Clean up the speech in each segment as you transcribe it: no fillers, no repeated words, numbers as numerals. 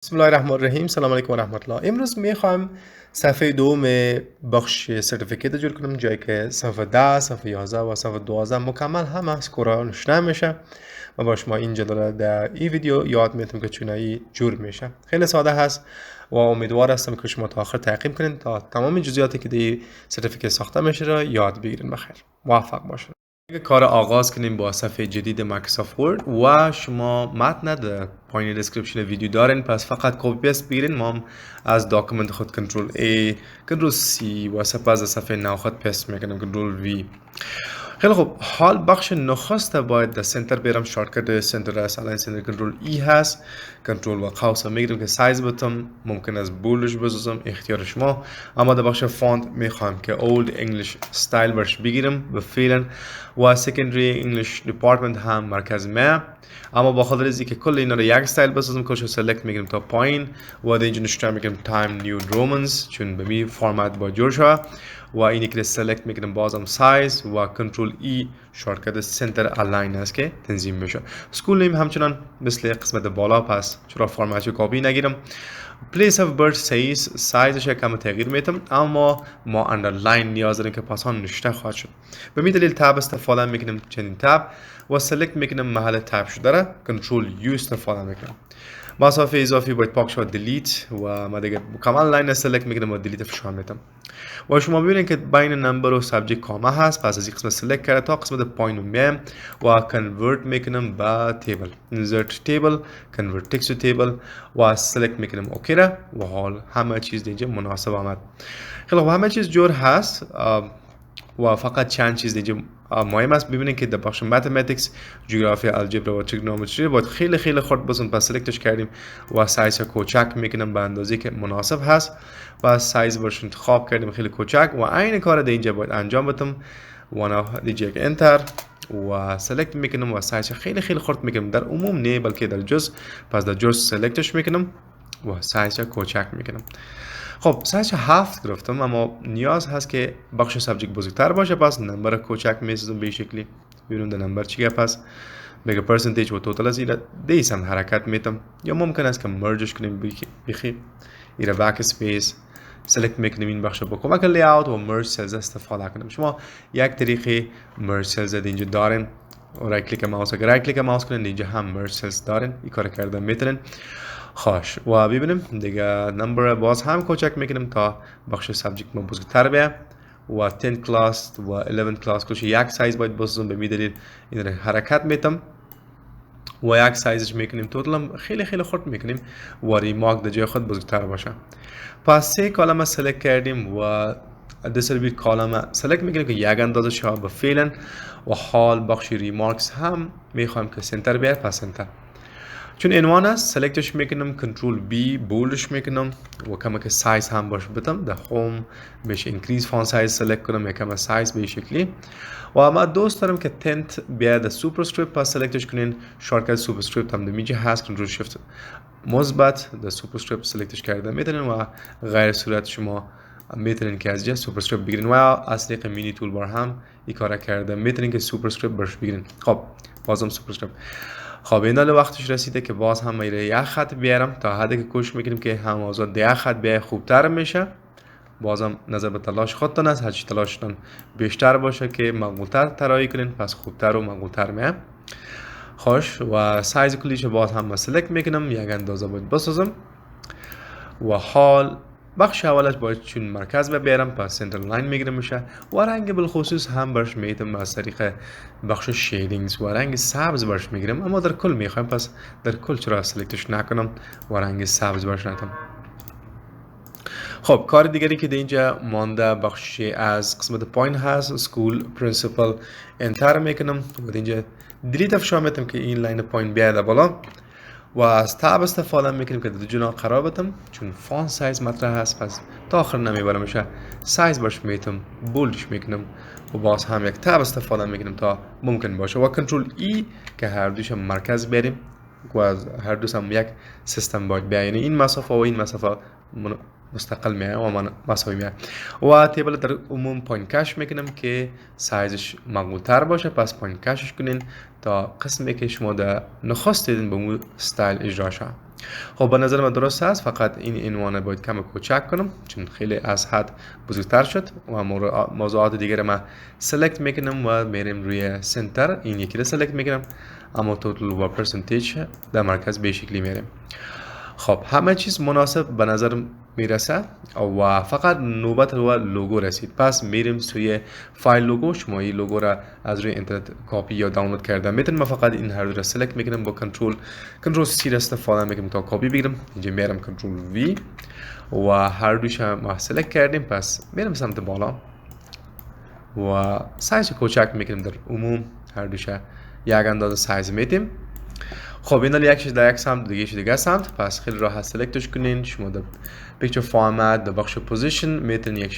بسم الله الرحمن الرحیم. سلام علیکم و رحمت الله. امروز میخوام صفحه دوم بخش سرتیفیکیت جور کنم، جایی که صفحه 10 صفحه 11 و صفحه 12 مکمل هم از کورا نشته میشه و با شما این جدول در این ویدیو یاد میتونم که چونایی جور میشه. خیلی ساده هست و امیدوار هستم که شما تا آخر تعقیب کنید تا تمام جزئیاتی که در سرتیفیکیت ساخته میشه را یاد بگیرید. بخیر، موفق باشید. کار آغاز کنیم با صفحه جدید مایکروسافت ورد و شما متن در پایین دیسکریپشن ویدیو دارین، پس فقط کپی پیست بگیرین. ما هم از داکومنت خود کنترل A کنترل C و سپس از صفحه نو خود پیست میکنم کنترل V. خیلی خوب، حال بخش نخست باید در سنتر برم. شارتکت سنتر است، الان سنتر کنترل E هست. کنترل و قوس میگیرم که سایز بتم، ممکن است بولدش بزنم، اختیار شما. اما در بخش فونت میخوام که اولد انگلیش استایل برش بگیرم به فعلا و سکندری انگلیش دیپارتمنت هم مرکز ما. اما با خاطر از اینکه کل اینا رو یک استایل بسازم، کلشو سلکت میگیرم تا پایین و در اینجا نشون میگیرم تایم نیو رومنز، چون به می فرمت با جور شد و اینی که سلکت میکنم بازم سایز و کنترل E شارتکت سنتر الاین است که تنظیم میشه. سکول نیم همچنان مثل قسمت بالا، پس چرا فرمتشو کپی نگیرم. پلیس اف برد سایزش کم تغییر میتم، اما ما اندرلاین نیاز داریم که پاسان نشته خواهد شد. به می دلیل تاب استفاده میکنم، چنین تاب و سلکت میکنم محل تاب شده را کنترل U استفاده میکنم. مسافه اضافی باید پاک شد دیلیت و ما دیگه کامل لاین سلکت میکنم و دیلیت فشار میتم. و شما ببینید که بین نمبر و سابجکت کامه هست، پس از این قسمت سلکت کرده تا قسمت پایین میام و کنورت میکنم با تیبل. انسرت تیبل، کنورت تکست تو تیبل و سلکت میکنم اوکی را و حال همه چیز اینجا مناسب آمد. خیلی خوب، همه چیز جور هست و فقط چند چیز اینجا مهم است. ببینید که در بخش ماتماتیکس، جغرافیا، الجبرا و تریگونومتری باید خیلی خرد بزن، پس سلکتش کردیم و سایز کوچک میکنم به اندازه که مناسب هست و سایز برش انتخاب کردیم خیلی کوچک و عین کار در اینجا باید انجام بدم و دیگه انتر و سلکت میکنم و سایز خیلی خرد میکنم. در عموم نه بلکه در جز، پس در جز سلکتش میکنم و سایز کوچک میکنم. خب سایز 7 گرفتم، اما نیاز هست که بخش سابجکت بزرگتر باشه، پس نمبر کوچک میسازم به این شکلی. ببینید نمبر چیه، پس میگه پرسنتیج و توتال از ایره دیسم حرکت میتم، یا ممکن است که مرجش کنیم بخی ایره بک اسپیس سلکت میکنیم این بخش با کمک لیاوت و مرج سلز استفاده کنیم. شما یک طریقه مرج سلز اینجا دارین، رایت کلیک ماوس، اگر رایت کلیک ماوس کنین اینجا هم مرج سلز دارین، این کار کردن میتونین. خوش و ببینیم دیگه نمبر باز هم کوچک میکنیم تا بخش سابجکت ما بزرگتر بیه و 10 کلاس و 11 کلاس کلش یک سایز باید بسازم. به می دلیل این رو حرکت میتم و یک سایزش میکنیم، توتال خیلی خرد میکنیم و ریمارک در جای خود بزرگتر باشه. پس 3 کالم سلکت کردیم و دیستریبیوت کالم سلکت میکنیم که یک اندازه شما به فعلا و حال بخش ریمارکس هم میخوایم که سنتر بیه، پس سنتر. چون عنوان است سلکتش میکنم، کنترل B بولدش میکنم و کمی که سایز هم باشه بدم. در هوم بشه انکریز فون سایز سلکت کنم، یکم سایز به شکلی. و ما دوست دارم که تنت بیاد در سوپرسکریپت، پس سلکتش کنین. شارتکت سوپرسکریپت هم دمیجه هست، کنترل شیفت مثبت در سوپرسکریپت سلکتش کرده میتونین و غیر صورت شما میتونین که از جا سوپرسکریپت بگیرین و از طریق مینی تول بار هم این کارا کرده میتونین که سوپرسکریپت برش بگیرین. خب بازم سوپرسکریپت. خب این حال وقتش رسیده که باز هم میره یک خط بیارم تا حدی که کوشش میکنیم که هم آزاد یک خط بیای خوبتر میشه. بازم نظر به تلاش خودتان است، هرچی تلاشتان بیشتر باشه که مقبولتر طراحی کنین، پس خوبتر و مقبولتر میه. خوش و سایز کلیش باز هم سلکت میکنم، یک اندازه باید بسازم و حال بخش اولش باید چون مرکز بیارم، پس سنتر لاین میگیرم میشه و رنگ بالخصوص هم برش میتم از طریق بخش شیدینگز و رنگ سبز برش میگیرم، اما در کل میخوایم پس در کل چرا سلکتش نکنم و رنگ سبز برش نتم. خب کار دیگری که در اینجا مانده بخشی از قسمت پایین هست، سکول پرینسیپل انتر میکنم و اینجا دیلیت افشار میتم که این لاین پایین بیاد بالا و از تاب استفاده میکنیم که در جنا قرار بدم، چون فون سایز مطرح هست پس تا آخر نمیبرم میشه. سایز برش میتم، بولدش میکنم و باز هم یک تاب استفاده میکنم تا ممکن باشه و کنترل E که هر دوش مرکز بریم و از هر دوش هم یک سیستم باید بیاین. این مسافه و این مسافه مستقل میه و من مساوی میه و تیبل در عموم پایین کش میکنم که سایزش مقبول تر باشه، پس پایین کشش کنین تا قسمی که شما در نخست دیدین به مو استایل اجرا شه. خب به نظر من درست است، فقط این عنوان باید کم کوچک کنم چون خیلی از حد بزرگتر شد و موضوعات دیگر ما سلکت میکنم و میریم روی سنتر، این یکی رو سلکت میکنم، اما توتال و پرسنتیج در مرکز به شکلی میریم. خب همه چیز مناسب به نظر میرسه و فقط نوبت و لوگو رسید. پس میریم سوی فایل لوگو. شما این لوگو را از روی اینترنت کاپی یا دانلود کرده میتونید. من فقط این هر دو را سلکت میکنم با کنترل سی استفاده میکنم تا کاپی بگیرم. اینجا میرم کنترل وی و هر دوش ما سلکت کردیم. پس میرم سمت بالا و سایز کوچک میکنیم. در عموم هر دوش یک اندازه سایز میدیم. خب این یکیش در یک سمت، دیگه‌اش دیگه سمت. پس خیلی راحت سلکتش کنین. شما در پیکچر فرمت در بخش پوزیشن میتونین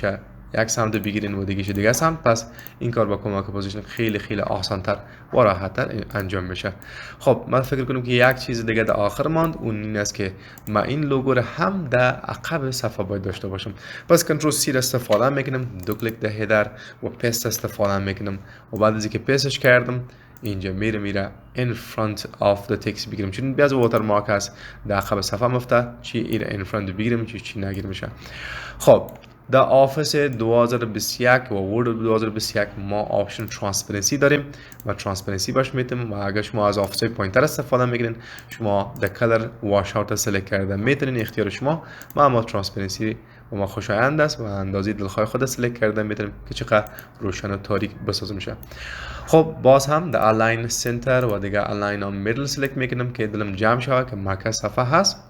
یک سمت بگیرین و دیگه سمت. پس این کار با کمک پوزیشن خیلی آسان‌تر و راحت‌تر انجام میشه. خب من فکر کنم که یک چیز دیگه در آخر ماند، اون این است که من این لوگو رو هم در عقب صفحه باید داشته باشم. پس کنترل سی استفاده میکنم، دو کلیک در هدر و پست استفاده میکنم و بعد از اینکه پستش کردم اینجا میره in front of the text بگیریم، چون بیاز واترمارک هست در عقب صفحه مفته چی این in front بگیریم چی نگیر میشه. خب در آفیس 2021 و ورد 2021 ما آپشن ترانسپرنسی داریم و ترانسپرنسی باش میتونیم و اگر شما از آفیس پوینتر استفاده میکنین شما در کلر واش اوت سلکت کرده میتونین، اختیار شما. ما ترانسپرنسی و ما خوشایند است و اندازه دلخواه خود سلکت کرده میتونیم که چقدر روشن و تاریک بسازه میشه. خب باز هم در الاین سنتر و دیگه الاین آن میدل سلکت میکنم که دلم جمع شود که مرکز صفحه هست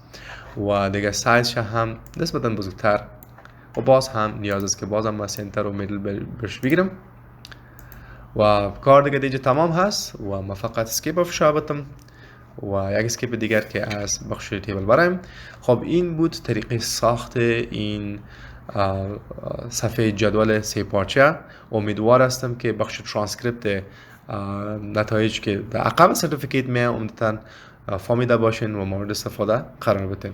و دیگه سایز هم نسبتا بزرگتر و باز هم نیاز است که باز هم سنتر و میدل برش بگیرم و کار دیگه تمام هست و ما فقط اسکیپ افشار بدم و یک اسکیپ دیگر که از بخش تیبل برایم. خب این بود طریقه ساخت این صفحه جدول 3 پارچه. امیدوار هستم که بخش ترانسکریپت نتایج که در عقب سرتیفیکیت می عمدتاً فهمیده باشین و مورد استفاده قرار بدین.